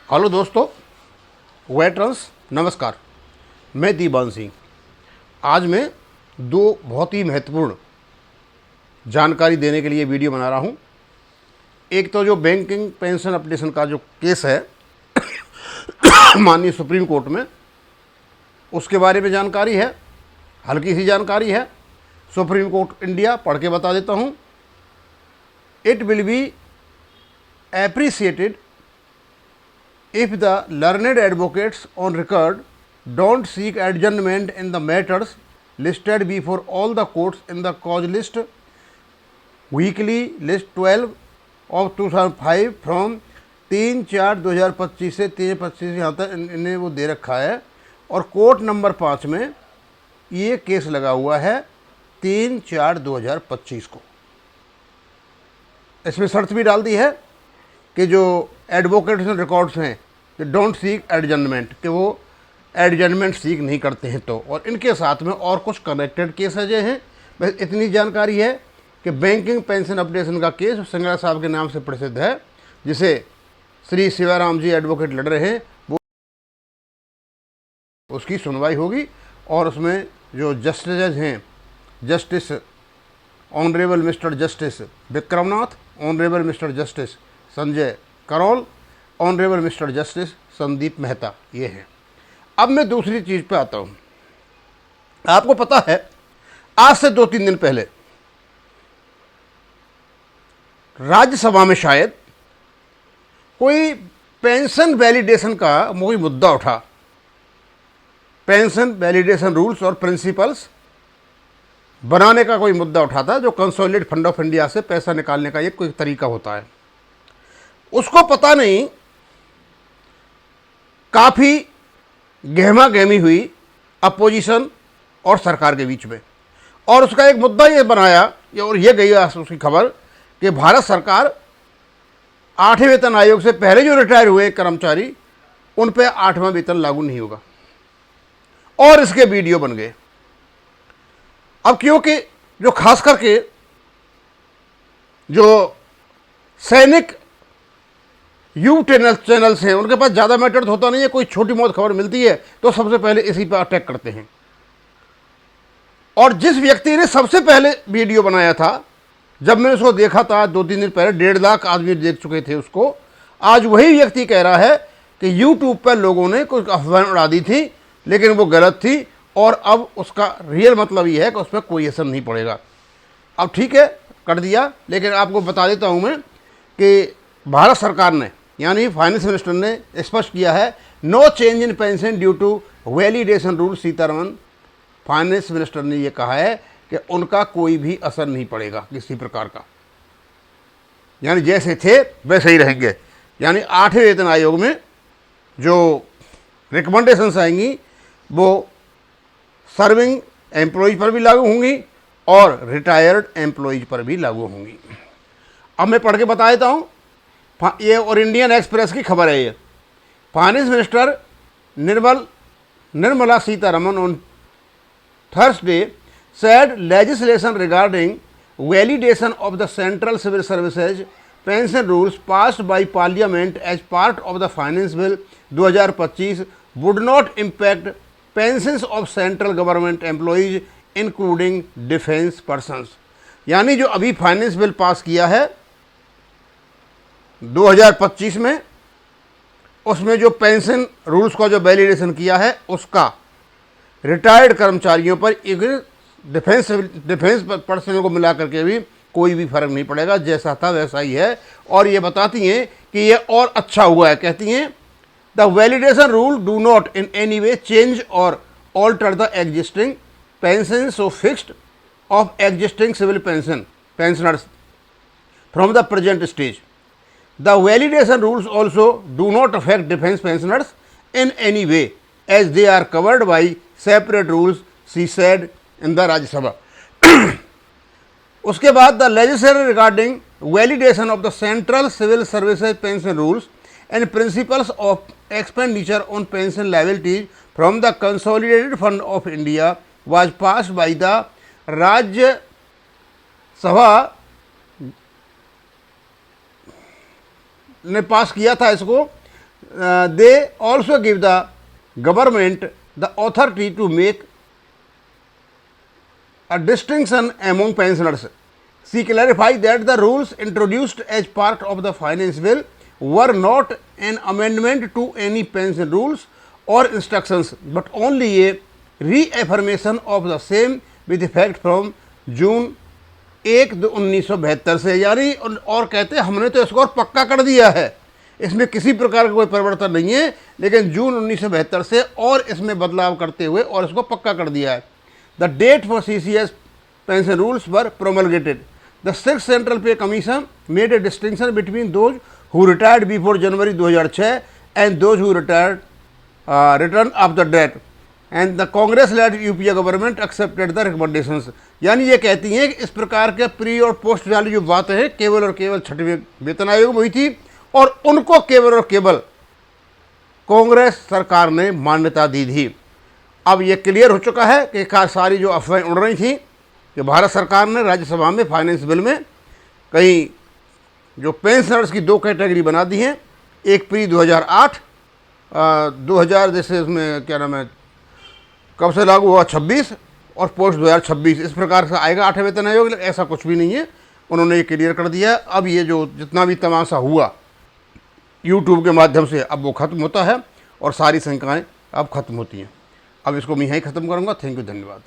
Hello दोस्तों, veterans नमस्कार। मैं दीवान सिंह। आज मैं दो बहुत ही महत्वपूर्ण जानकारी देने के लिए वीडियो बना रहा हूं। एक तो जो बैंकिंग पेंशन अपडेशन का जो केस है माननीय सुप्रीम कोर्ट में, उसके बारे में जानकारी है। हल्की सी जानकारी है। सुप्रीम कोर्ट इंडिया पढ़ के बता देता हूं। It will be appreciated if the learned advocates on record don't seek adjournment in the matters listed before all the courts in the cause list weekly list 12 of 2005 from 3/4/2025 से 3/25 यहाँ तक इन्हें वो दे रखा है। और कोर्ट नंबर 5 में ये केस लगा हुआ है 3/4/2025 को। इसमें शर्त भी डाल दी है कि जो एडवोकेट्स रिकॉर्ड्स हैं कि डोंट सीक एडजर्नमेंट, कि वो एडजर्नमेंट सीख नहीं करते हैं तो। और इनके साथ में और कुछ कनेक्टेड केस है जो हैं। बस इतनी जानकारी है कि बैंकिंग पेंशन अपडेशन का केस सिंगला साहब के नाम से प्रसिद्ध है, जिसे श्री शिवाराम जी एडवोकेट लड़ रहे हैं, वो उसकी सुनवाई होगी। और उसमें जो जस्टिस हैं, justice honourable mister justice Vikram Nath, honourable mister justice Sanjay Karol, honourable mister justice Sandeep Mehta, ये हैं। अब मैं दूसरी चीज़ पे आता हूँ। आपको पता है आज से 2-3 दिन पहले राज्यसभा में शायद कोई पेंशन वैलिडेशन का कोई मुद्दा उठा। पेंशन वैलिडेशन रूल्स और प्रिंसिपल्स बनाने का कोई मुद्दा उठा था, जो कंसोलिडेटेड फंड ऑफ इंडिया से पैसा निकालने का एक कोई तरीका होता है। उसको पता नहीं काफ़ी गहमा गहमी हुई अपोजिशन और सरकार के बीच में। और उसका एक मुद्दा ये बनाया, और ये गई उसकी खबर कि भारत सरकार 8वें वेतन आयोग से पहले जो रिटायर हुए कर्मचारी, उन पर 8वां वेतन लागू नहीं होगा। और इसके वीडियो बन गए। अब क्योंकि जो खास करके जो सैनिक यू चैनल्स हैं, उनके पास ज़्यादा मैटर तो होता नहीं है। कोई छोटी बहुत खबर मिलती है तो सबसे पहले इसी पर अटैक करते हैं। और जिस व्यक्ति ने सबसे पहले वीडियो बनाया था, जब मैंने उसको देखा था 2-3 दिन पहले, 1.5 लाख आदमी देख चुके थे उसको। आज वही व्यक्ति कह रहा है कि यूट्यूब पर लोगों ने कुछ अफवाह उड़ा दी थी, लेकिन वो गलत थी। और अब उसका रियल मतलब ये है कि उस पर कोई असर नहीं पड़ेगा। अब ठीक है, कर दिया, लेकिन आपको बता देता हूँ मैं कि भारत सरकार ने, यानी फाइनेंस मिनिस्टर ने स्पष्ट किया है, no change in pension due to validation rule. Sitharaman finance minister ने यह कहा है कि उनका कोई भी असर नहीं पड़ेगा किसी प्रकार का, यानी जैसे थे वैसे ही रहेंगे। यानी 8वें वेतन आयोग में जो रिकमेंडेशंस आएंगी वो सर्विंग एम्प्लॉयज पर भी लागू होंगी और रिटायर्ड एम्प्लॉयज पर भी लागू होंगी। अब मैं पढ़ के बता देता हूँ। ये और इंडियन एक्सप्रेस की खबर है। ये finance minister Nirmala Sitharaman on Thursday said legislation regarding validation of the central civil services pension rules passed by parliament as part of the finance bill 2025 would not impact pensions of central government employees including defense persons। यानी जो अभी finance bill pass किया है 2025 में, उसमें जो pension rules का जो वैलिडेशन किया है, उसका रिटायर्ड कर्मचारियों पर एक डिफेंस पर्सनल को मिला करके भी कोई भी फर्क नहीं पड़ेगा। जैसा था वैसा ही है। और ये बताती हैं कि ये और अच्छा हुआ है। कहती हैं the validation rule do not in any way change और alter the existing pension so fixed of existing civil pensioners from the present stage. The validation rules also do not affect defense pensioners in any way as they are covered by separate rules, she said in the Rajya Sabha। उसके बाद the legislation regarding validation of the central civil services pension rules and principles of expenditure on pension liabilities from the consolidated fund of India was passed by the Rajya Sabha ने पास किया था इसको they also give the government the authority to make a distinction among pensioners. She clarified that the rules introduced as part of the finance bill were not an amendment to any pension rules or instructions, but only a reaffirmation of the same with effect from June 1, 1972 से। यानी और कहते हैं हमने तो इसको और पक्का कर दिया है, इसमें किसी प्रकार का कोई परिवर्तन नहीं है, लेकिन जून 1972 से और इसमें बदलाव करते हुए और इसको पक्का कर दिया है। The date for CCS pension rules were promulgated. The Sixth Central Pay Commission made a distinction between those who retired before January 2006 and those who retired return after that. And the Congress-led UPA government accepted the recommendations. यानी ये कहती हैं कि इस प्रकार के pre और post वाली जो बातें हैं केवल और केवल छठवें वेतन आयोग में हुई थी और उनको केवल और केवल कांग्रेस सरकार ने मान्यता दी थी। अब ये क्लियर हो चुका है कि सारी जो अफवाहें उड़ रही थी कि भारत सरकार ने राज्यसभा में फाइनेंस बिल में कई जो पेंशनर्स की दो कैटेगरी बना दी हैं, एक प्री 2008 2000 जैसे उसमें क्या नाम है कब से लागू हुआ 26 और पोस्ट 2026 इस प्रकार से आएगा 8वें वेतन आयोग। ऐसा कुछ भी नहीं है, उन्होंने ये क्लियर कर दिया। अब ये जो जितना भी तमाशा हुआ यूट्यूब के माध्यम से अब वो ख़त्म होता है और सारी शंकाएँ अब ख़त्म होती हैं। अब इसको मैं यहीं ख़त्म करूँगा। थैंक यू, धन्यवाद।